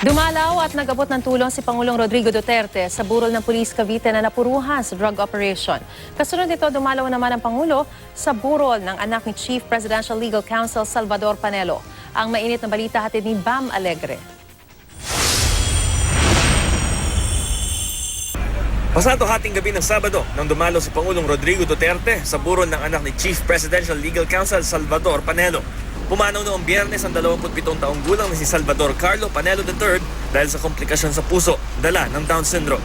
Dumalaw at nagabot ng tulong si Pangulong Rodrigo Duterte sa burol ng pulis Cavite na napuruhan sa drug operation. Kasunod nito, dumalaw naman ang Pangulo sa burol ng anak ni Chief Presidential Legal Counsel Salvador Panelo. Ang mainit na balita hatid ni Bam Alegre. Pasado hating gabi ng Sabado nang dumalo si Pangulong Rodrigo Duterte sa burol ng anak ni Chief Presidential Legal Counsel Salvador Panelo. Pumanaw noong Biyernes ang 27 taong gulang na si Salvador Carlo Panelo III dahil sa komplikasyon sa puso, dala ng Down syndrome.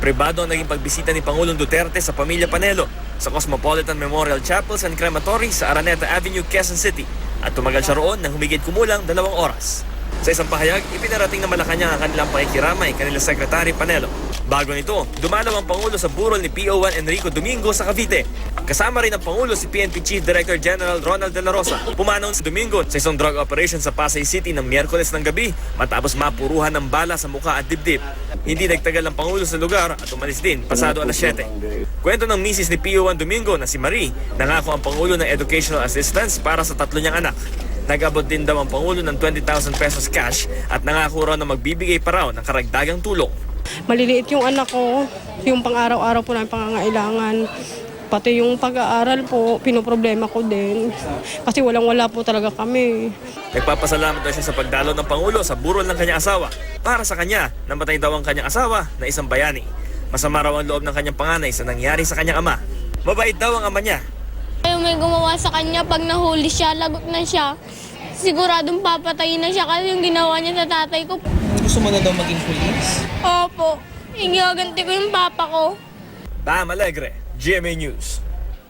Pribado ang naging pagbisita ni Pangulong Duterte sa pamilya Panelo sa Cosmopolitan Memorial Chapels and Crematory sa Araneta Avenue, Quezon City at tumagal siya roon ng humigit kumulang 2 oras. Sa isang pahayag, ipinarating na Malacanang ang kanilang pakikiramay kanila Secretary Panelo. Bago nito, dumalaw ang Pangulo sa burol ni PO1 Enrico Domingo sa Cavite. Kasama rin ang Pangulo si PNP Chief Director General Ronald De La Rosa. Pumanaw si Domingo sa isang drug operation sa Pasay City ng Miyerkules ng gabi matapos mapuruhan ng bala sa mukha at dibdib. Hindi nagtagal ang Pangulo sa lugar at umalis din pasado alas 7. Kwento ng misis ni PO1 Domingo na si Marie, nangako ang Pangulo ng educational assistance para sa 3 niyang anak. Nag-abot din daw ang Pangulo ng 20,000 pesos cash at nangako raw na magbibigay pa raw ng karagdagang tulong. Maliliit yung anak ko, yung pang-araw-araw po namin pangangailangan. Pati yung pag-aaral po, pinoproblema ko din. Kasi walang-wala po talaga kami. Nagpapasalamat daw siya sa pagdalo ng Pangulo sa burol ng kanyang asawa. Para sa kanya, namatay daw ang kanyang asawa na isang bayani. Masama raw ang loob ng kanyang panganay sa nangyari sa kanyang ama. Mabait daw ang ama niya. Yung may gumawa sa kanya, pag nahuli siya, lagot na siya. Siguradong papatayin na siya kasi yung ginawa niya sa tatay ko. Gusto mo na daw maging police? Opo, igaganti ko yung papa ko. Bam Alegre, GMA News.